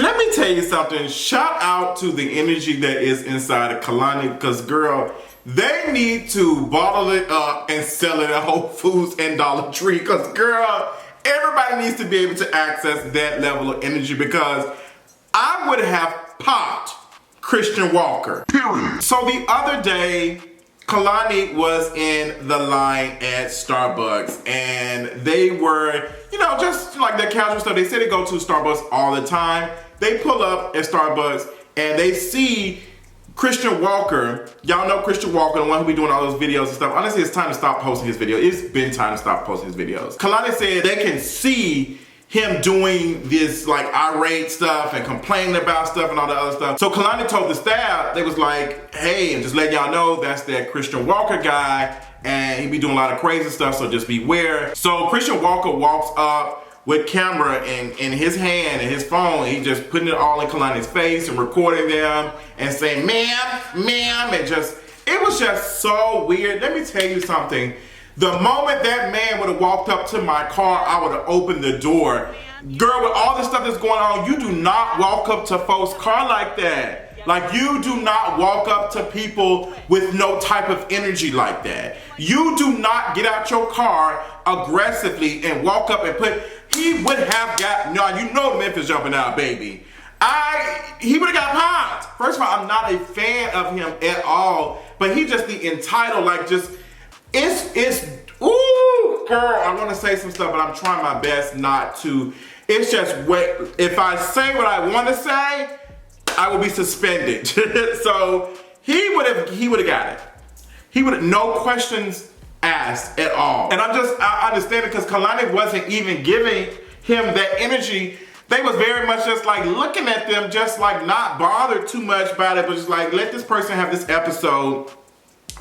Let me tell you something. Shout out to the energy that is inside of Kehlani, because girl, they need to bottle it up and sell it at Whole Foods and Dollar Tree, because girl, everybody needs to be able to access that level of energy, because I would have popped Christian Walker. Period. So the other day, Kehlani was in the line at Starbucks, and they were, you know, just like their casual stuff. They say they go to Starbucks all the time. They pull up at Starbucks and they see Christian Walker. Y'all know Christian Walker, the one who be doing all those videos and stuff. Honestly, it's time to stop posting his videos. It's been time to stop posting his videos. Kehlani said they can see him doing this like irate stuff and complaining about stuff and all the other stuff. So Kehlani told the staff, they was like, hey, and just let y'all know that's that Christian Walker guy, and he be doing a lot of crazy stuff, so just beware. So Christian Walker walks up with camera in his hand and his phone. He just putting it all in Kehlani's face and recording them and saying, ma'am, and just, it was just so weird. Let me tell you something. The moment that man would have walked up to my car, I would have opened the door. Girl, with all the stuff that's going on, you do not walk up to folks' car like that. Like, you do not walk up to people with no type of energy like that. You do not get out your car aggressively and walk up and put, he would have got, no, you know Memphis jumping out, baby. He would have got popped. First of all, I'm not a fan of him at all, but he just the entitled, like just, it's, ooh, girl, I want to say some stuff, but I'm trying my best not to. It's just, if I say what I want to say, I will be suspended. So he would have got it. He would have, no questions asked at all. And I understand it, because Kehlani wasn't even giving him that energy. They was very much just like looking at them, just like not bothered too much about it, but just like, let this person have this episode.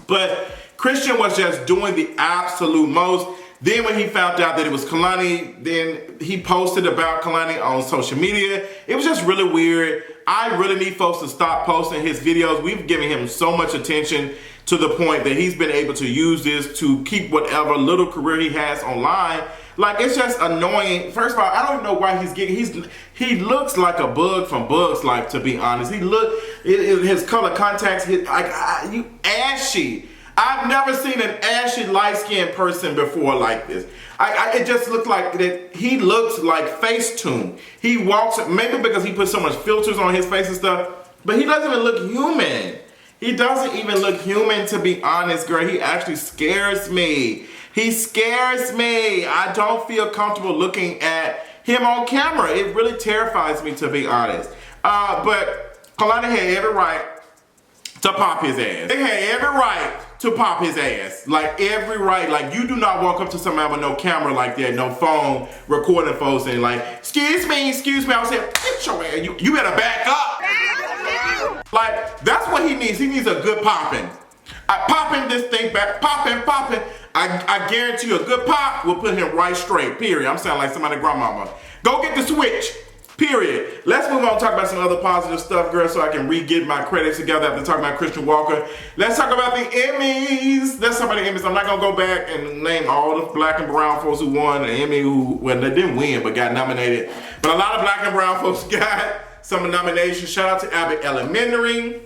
But Christian was just doing the absolute most. Then when he found out that it was Kehlani, then he posted about Kehlani on social media. It was just really weird. I really need folks to stop posting his videos. We've given him so much attention to the point that he's been able to use this to keep whatever little career he has online. Like, it's just annoying. First of all, I don't know why he's getting, he looks like a bug from Bug's Life, to be honest. His color contacts, you ashy. I've never seen an ashy, light-skinned person before like this. It just looked like that. He looks like Facetune. He walks, maybe because he put so much filters on his face and stuff, but he doesn't even look human. He doesn't even look human, to be honest, girl. He actually scares me. He scares me. I don't feel comfortable looking at him on camera. It really terrifies me, to be honest. But Kehlani had every right to pop his ass. They had every right to pop his ass. Like, every right. Like, you do not walk up to somebody with no camera like that, no phone, recording folks and like, excuse me. I was saying, get your ass. You better back up. Like, that's what he needs. He needs a good popping. Popping this thing back, popping. I guarantee you a good pop will put him right straight, period. I'm sounding like somebody's grandmama. Go get the switch. Period. Let's move on and talk about some other positive stuff, girl, so I can re-get my credits together after talking about Christian Walker. Let's talk about the Emmys. Let's talk about the Emmys. I'm not going to go back and name all the black and brown folks who won an Emmy, well, they didn't win, but got nominated. But a lot of black and brown folks got some nominations. Shout out to Abbott Elementary.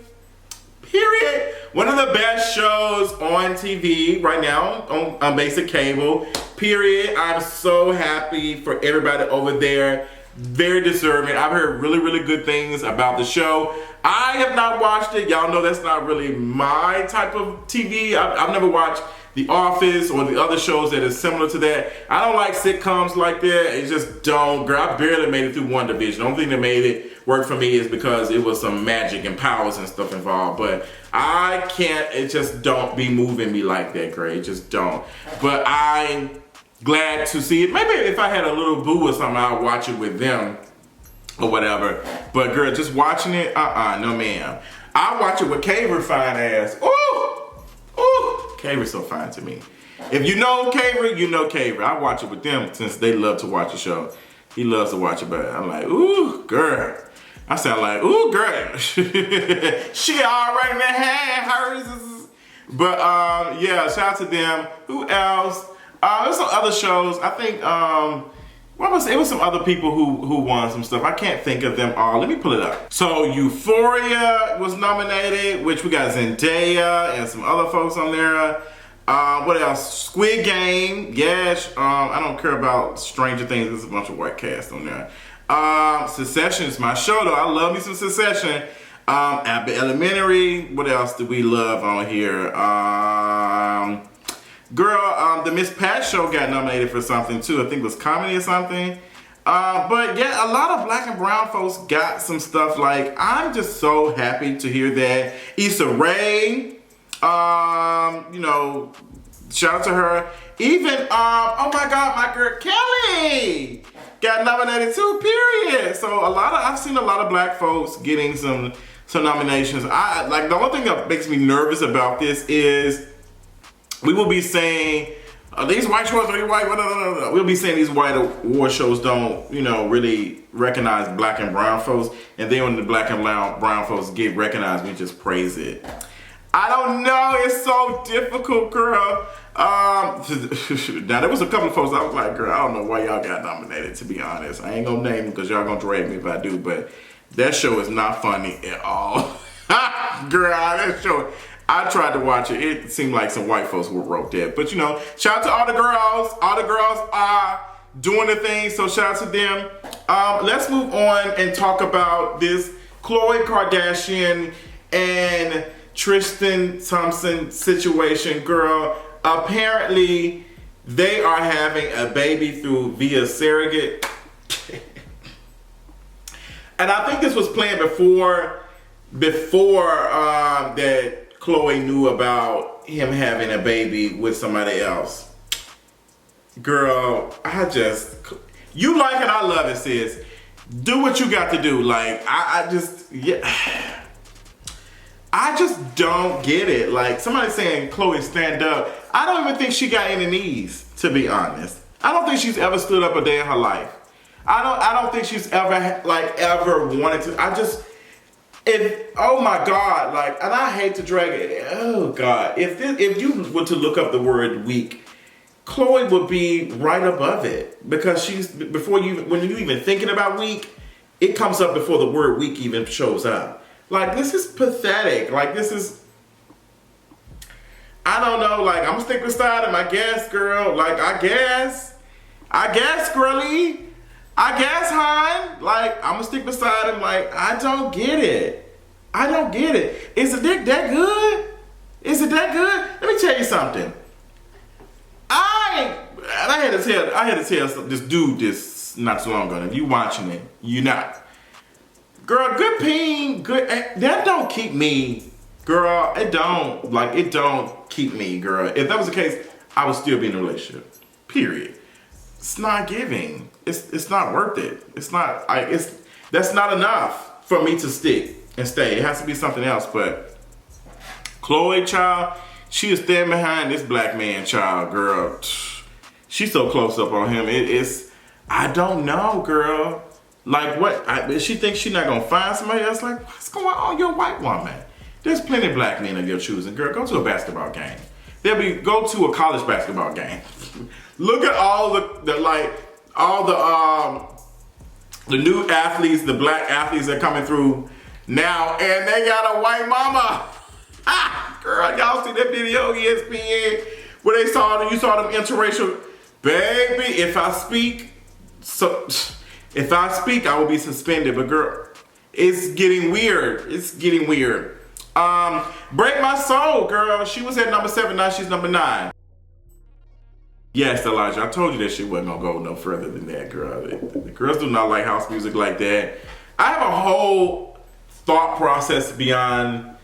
Period. One of the best shows on TV right now on basic cable. Period. I'm so happy for everybody over there. Very deserving. I've heard really, really good things about the show. I have not watched it. Y'all know that's not really my type of TV. I've never watched The Office or the other shows that is similar to that. I don't like sitcoms like that. It just don't. Girl, I barely made it through one division. The only thing that made it work for me is because it was some magic and powers and stuff involved. But I can't, it just don't be moving me like that, girl. It just don't. But I'm glad to see it. Maybe if I had a little boo or something, I'd watch it with them or whatever. But girl, just watching it, no ma'am. I watch it with Kaver fine ass. Ooh, Kaver's so fine to me. If you know Kaver, you know Kaver. I watch it with them since they love to watch the show. He loves to watch it, but I'm like, ooh, girl. I sound like, ooh, girl. She already had hers. But yeah, shout out to them. Who else? There's some other shows. I think it was some other people who won some stuff. I can't think of them all. Let me pull it up. So Euphoria was nominated, which we got Zendaya and some other folks on there. What else? Squid Game. Yes. I don't care about Stranger Things. There's a bunch of white cast on there. Succession is my show though. I love me some Succession. Abbott Elementary. What else do we love on here? The Miss Pat show got nominated for something too. I think it was comedy or something. But yeah, a lot of black and brown folks got some stuff. Like, I'm just so happy to hear that. Issa Rae, you know, shout out to her. Even, oh my God, my girl Kelly got nominated too, period. So I've seen a lot of black folks getting some nominations. The only thing that makes me nervous about this is we will be saying, these white shows are white. No. We'll be saying these white award shows don't, you know, really recognize black and brown folks. And then when the black and brown folks get recognized, we just praise it. I don't know. It's so difficult, girl. Now, there was a couple of folks I was like, girl, I don't know why y'all got nominated, to be honest. I ain't gonna name them because y'all gonna drag me if I do. But that show is not funny at all. Girl, that show... I tried to watch it. It seemed like some white folks wrote that. But, you know, shout out to all the girls. All the girls are doing the thing, so shout out to them. Let's move on and talk about this Khloe Kardashian and Tristan Thompson situation. Girl, apparently they are having a baby via surrogate. And I think this was planned before that Khloe knew about him having a baby with somebody else. Girl, you like it, I love it, sis. Do what you got to do. Like, I just don't get it. Like, somebody saying, Khloe, stand up. I don't even think she got any knees, to be honest. I don't think she's ever stood up a day in her life. I don't think she's ever wanted to. Oh my God, like, and I hate to drag it. Oh God, if you were to look up the word weak, Khloe would be right above it, because when you're even thinking about weak, it comes up before the word weak even shows up. Like, this is pathetic. Like, this is, I don't know. Like, I'm gonna stick beside him, I guess, girl. Like, I guess, girlie. I guess, hon, like, I'm gonna stick beside him. Like, I don't get it. Is the dick that good? Is it that good? Let me tell you something. I had to tell this dude this not so long ago. If you watching it, you're not. Girl, good peen, that don't keep me. Girl, it don't keep me, girl. If that was the case, I would still be in a relationship. Period. It's not giving. It's not worth it. That's not enough for me to stick and stay. It has to be something else. But Khloe, child, she is standing behind this black man, child, girl. She's so close up on him. I don't know, girl. Like, what? She thinks she's not gonna find somebody else? Like, what's going on, your white woman? There's plenty of black men of your choosing, girl. Go to a basketball game. Go to a college basketball game. Look at all the new athletes, the black athletes that are coming through now, and they got a white mama. Girl, y'all see that video, ESPN, where you saw them interracial. Baby, if I speak, I will be suspended. But girl, it's getting weird. Break My Soul, girl. She was at number 7, now she's number 9. Yes, Elijah, I told you that shit wasn't gonna go no further than that, girl. The girls do not like house music like that. I have a whole thought process on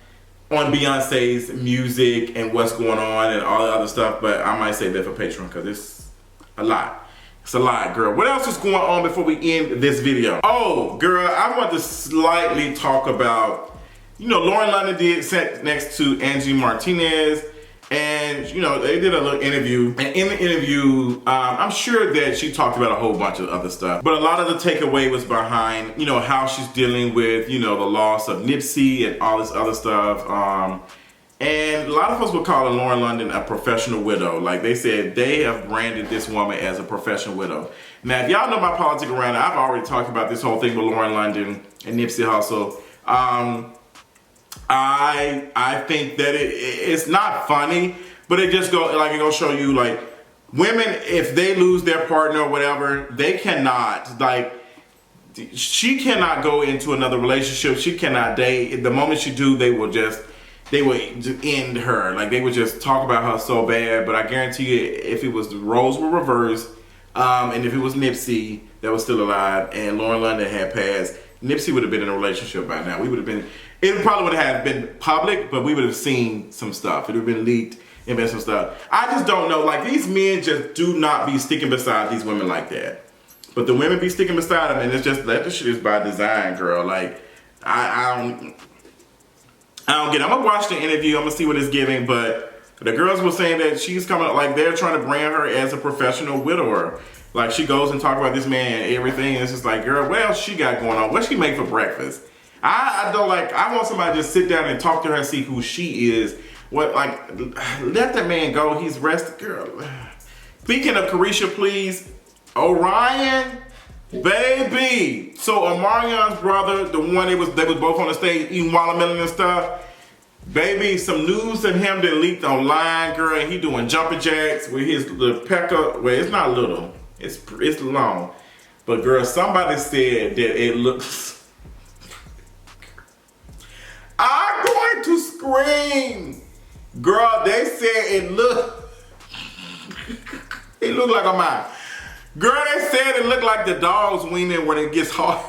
Beyonce's music and what's going on and all the other stuff, but I might save that for Patreon because it's a lot. It's a lot, girl. What else is going on before we end this video? Oh, girl, I want to slightly talk about, Lauren London did sit next to Angie Martinez, and, they did a little interview. And in the interview, I'm sure that she talked about a whole bunch of other stuff. But a lot of the takeaway was behind, how she's dealing with, the loss of Nipsey and all this other stuff. And a lot of folks would call Lauren London a professional widow. Like they said, they have branded this woman as a professional widow. Now, if y'all know my politics around it, I've already talked about this whole thing with Lauren London and Nipsey Hussle. I think that it's not funny, but it just gonna show you like women, if they lose their partner or whatever, they cannot, like, she cannot go into another relationship. She cannot date. The moment she do, they would end her. Like, they would just talk about her so bad. But I guarantee you, if it was the roles were reversed, and if it was Nipsey that was still alive and Lauren London had passed, Nipsey would have been in a relationship by now. It probably would have been public, but we would have seen some stuff. It would have been leaked and been some stuff. I just don't know. Like, these men just do not be sticking beside these women like that. But the women be sticking beside them, and it's just that this shit is by design, girl. Like, I don't get it. I'm gonna watch the interview. I'm gonna see what it's giving. But the girls were saying that she's coming, like, they're trying to brand her as a professional widower. Like, she goes and talk about this man and everything. And it's just like, girl, what else she got going on? What she make for breakfast? I want somebody to just sit down and talk to her and see who she is. What, like, let that man go. He's rested, girl. Speaking of Carisha, please. Omarion, baby. So Omarion's brother, the one they was both on the stage eating watermelon and stuff. Baby, some news of him that leaked online, girl, and he doing jumping jacks with his little pecker. Well, it's not little, it's long. But girl, somebody said that it looks. I'm going to scream. Girl, they said it looked like a mouth. Girl, they said it looked like the dog's weaning when it gets hard.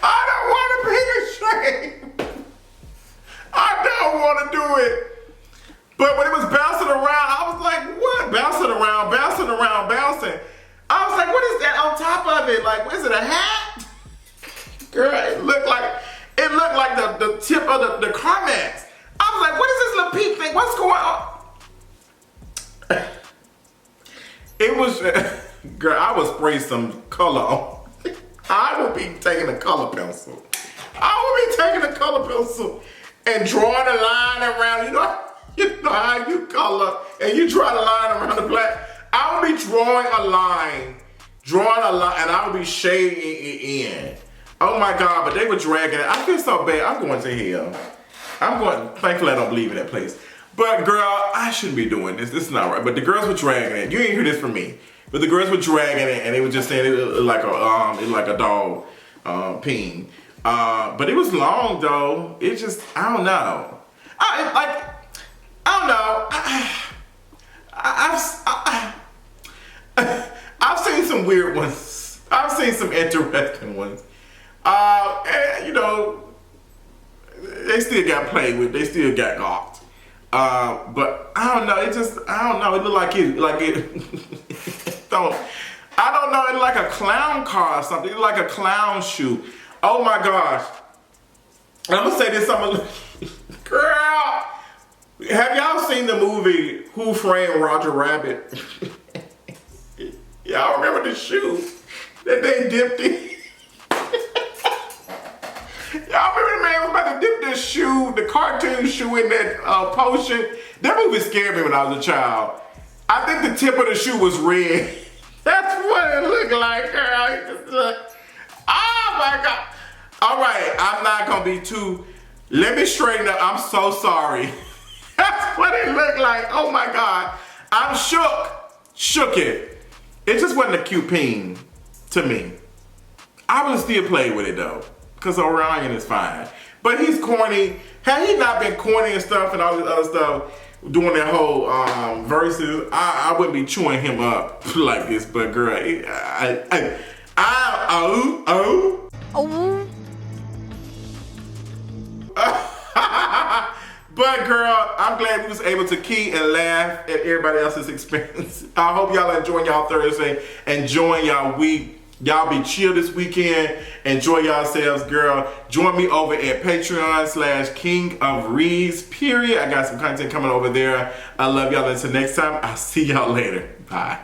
I don't want to be ashamed. I don't want to do it. But when it was bouncing around, I was like, what? Bouncing around, bouncing around, bouncing. I was like, what is that on top of it? Like, is it a hat? Girl, it looked like the tip of the Carmex. I was like, what is this little peep thing? What's going on? It was, girl, I would spray some color on. I would be taking a color pencil. And drawing a line around, you know how you color and you draw the line around the black. I would be drawing a line, and I would be shading it in. Oh my God, but they were dragging it. I feel so bad. I'm going to hell. Thankfully I don't believe in that place. But girl, I shouldn't be doing this. This is not right. But the girls were dragging it. You ain't hear this from me. But the girls were dragging it, and they were just saying it looked like a dog peeing. But it was long though. It just, I don't know. I don't know. I've seen some weird ones. I've seen some interesting ones. And, you know, they still got played with. They still got gawked. But I don't know. It looked like it I don't know. It looked like a clown car or something. It looked like a clown shoe. Oh my gosh. I'm gonna say this. Girl, have y'all seen the movie Who Framed Roger Rabbit? Y'all remember the shoe that they dipped in? Y'all remember the man was about to dip this shoe, the cartoon shoe, in that potion? That movie scared me when I was a child. I think the tip of the shoe was red. That's what it looked like, girl. Oh my God. All right, I'm not gonna be too, let me straighten up. I'm so sorry. That's what it looked like. Oh my God. I'm shook it. It just wasn't a cute peen to me. I would still play with it though, because Omarion is fine. But he's corny. Had he not been corny and stuff and all this other stuff, doing that whole verses, I wouldn't be chewing him up like this. But girl, But girl, I'm glad we was able to key and laugh at everybody else's expense. I hope y'all enjoying y'all Thursday, enjoying y'all week. Y'all be chill this weekend. Enjoy yourselves, girl. Join me over at Patreon/King of Reads, period. I got some content coming over there. I love y'all. Until next time, I'll see y'all later. Bye.